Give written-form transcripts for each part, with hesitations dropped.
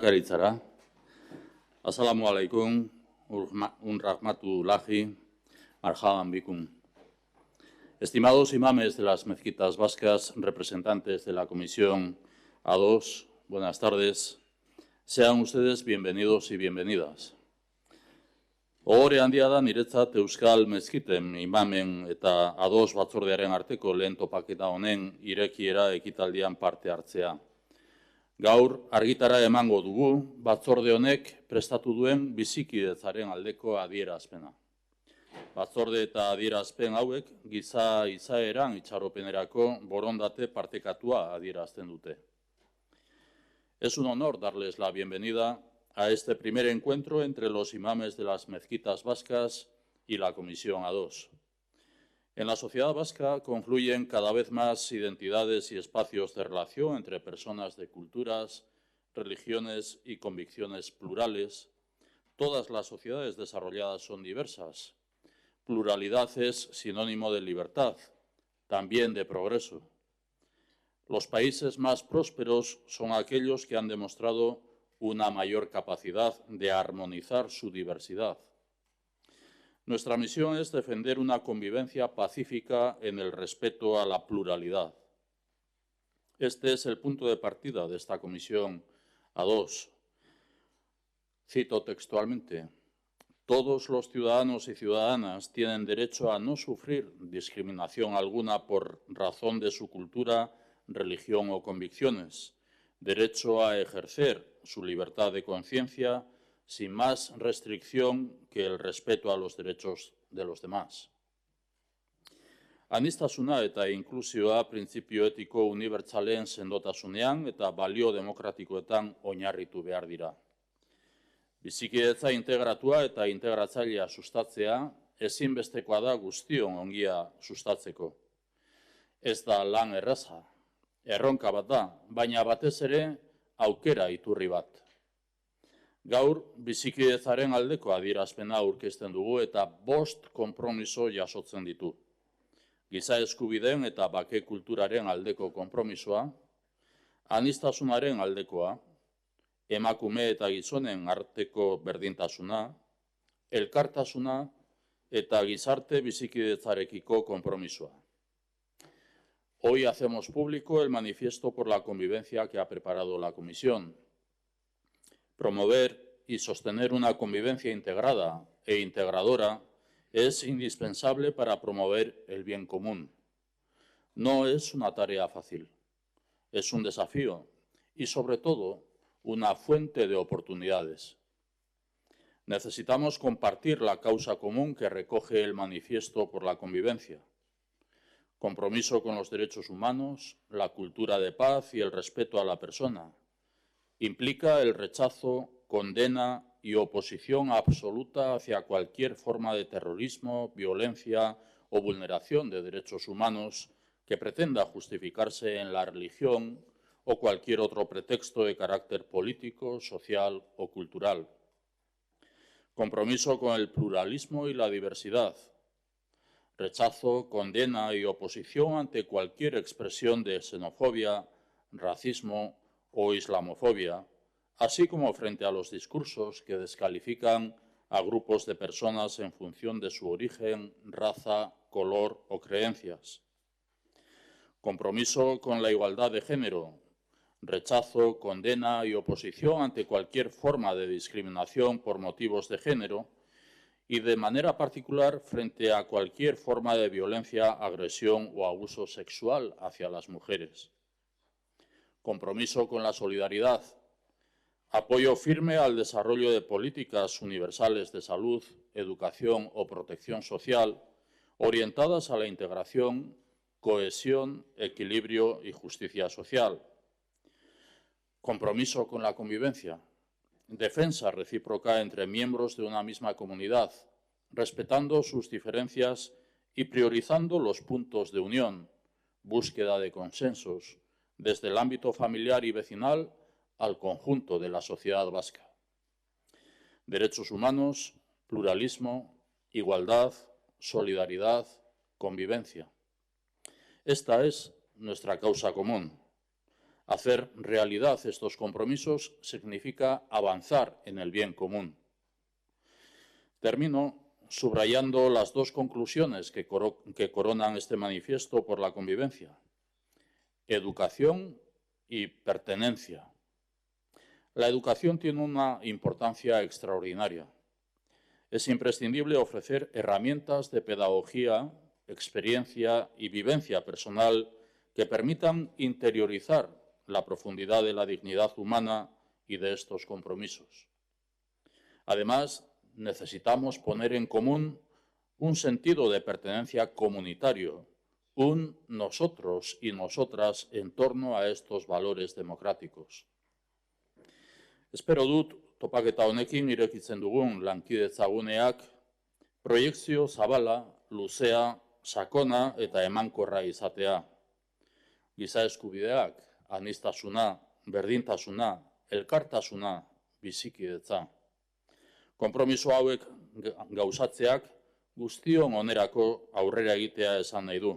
Garitzara. Assalamu alaikum, un rahmatullahi, marhaban bikum. Estimados imames de las mezquitas vascas, representantes de la Comisión A2, buenas tardes. Sean ustedes bienvenidos y bienvenidas. Ohore handia da niretzat Euskal Mezkiten imamen eta A2 batzordearen arteko lehen topaketa honen irekiera ekitaldian parte hartzea. Gaur argitara emango dugu batzorde honek prestatu duen bizikidetzaren aldeko adierazpena. Batzorde eta adierazpen hauek giza izaeran itxaropenerako borondate partekatua adierazten dute. Es un honor darles la bienvenida a este primer encuentro entre los imames de las mezquitas vascas y la Comisión A2. En la sociedad vasca confluyen cada vez más identidades y espacios de relación entre personas de culturas, religiones y convicciones plurales. Todas las sociedades desarrolladas son diversas. Pluralidad es sinónimo de libertad, también de progreso. Los países más prósperos son aquellos que han demostrado una mayor capacidad de armonizar su diversidad. Nuestra misión es defender una convivencia pacífica en el respeto a la pluralidad. Este es el punto de partida de esta Comisión A2. Cito textualmente: todos los ciudadanos y ciudadanas tienen derecho a no sufrir discriminación alguna por razón de su cultura, religión o convicciones, derecho a ejercer su libertad de conciencia sin más restricción que el respeto a los derechos de los demás. Aniztasuna eta inklusioa printzipio etiko unibertsalen sendotasunean eta balio demokratikoetan oinarritu behar dira. Bizikidetza integratua eta integratzailea sustatzea ezinbestekoa da guztion ongia sustatzeko. Ez da lan erraza, erronka bat da, baina batez ere aukera iturri bat. Gaur, bizikidetzaren aldeko adierazpena aurkezten dugu eta 5 konpromiso jasotzen ditu. Giza eskubideen eta bake kulturaren aldeko konpromisoa, aniztasunaren aldekoa, emakume eta gizonen arteko berdintasuna, elkartasuna eta gizarte bizikidetzarekiko konpromisoa. Hoy hacemos público el manifiesto por la convivencia que ha preparado la Comisión. Promover y sostener una convivencia integrada e integradora es indispensable para promover el bien común. No es una tarea fácil, es un desafío y, sobre todo, una fuente de oportunidades. Necesitamos compartir la causa común que recoge el manifiesto por la convivencia. Compromiso con los derechos humanos, la cultura de paz y el respeto a la persona. Implica el rechazo, condena y oposición absoluta hacia cualquier forma de terrorismo, violencia o vulneración de derechos humanos que pretenda justificarse en la religión o cualquier otro pretexto de carácter político, social o cultural. Compromiso con el pluralismo y la diversidad. Rechazo, condena y oposición ante cualquier expresión de xenofobia, racismo o islamofobia, así como frente a los discursos que descalifican a grupos de personas en función de su origen, raza, color o creencias. Compromiso con la igualdad de género. Rechazo, condena y oposición ante cualquier forma de discriminación por motivos de género y de manera particular frente a cualquier forma de violencia, agresión o abuso sexual hacia las mujeres. Compromiso con la solidaridad. Apoyo firme al desarrollo de políticas universales de salud, educación o protección social orientadas a la integración, cohesión, equilibrio y justicia social. Compromiso con la convivencia. Defensa recíproca entre miembros de una misma comunidad, respetando sus diferencias y priorizando los puntos de unión, búsqueda de consensos, desde el ámbito familiar y vecinal al conjunto de la sociedad vasca. Derechos humanos, pluralismo, igualdad, solidaridad, convivencia. Esta es nuestra causa común. Hacer realidad estos compromisos significa avanzar en el bien común. Termino subrayando las dos conclusiones que coronan este manifiesto por la convivencia: educación y pertenencia. La educación tiene una importancia extraordinaria. Es imprescindible ofrecer herramientas de pedagogía, experiencia y vivencia personal que permitan interiorizar la profundidad de la dignidad humana y de estos compromisos. Además, necesitamos poner en común un sentido de pertenencia comunitario, un nosotros y nosotras en torno a estos valores democráticos. Espero dut, topaketa honekin irekitzen dugun lankidetza guneak proiekzio zabala, luzea, sakona eta emankorra izatea. Giza eskubideak, aniztasuna, berdintasuna, elkartasuna, bizikidetza. Konpromiso hauek gauzatzeak guztion onerako aurrera egitea esan nahi du.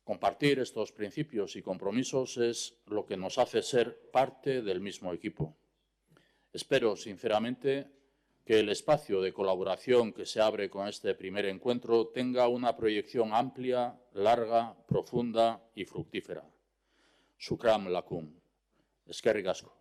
Compartir estos principios y compromisos es lo que nos hace ser parte del mismo equipo. Espero, sinceramente, que el espacio de colaboración que se abre con este primer encuentro tenga una proyección amplia, larga, profunda y fructífera. Shukran lakum. Eskerrik asko.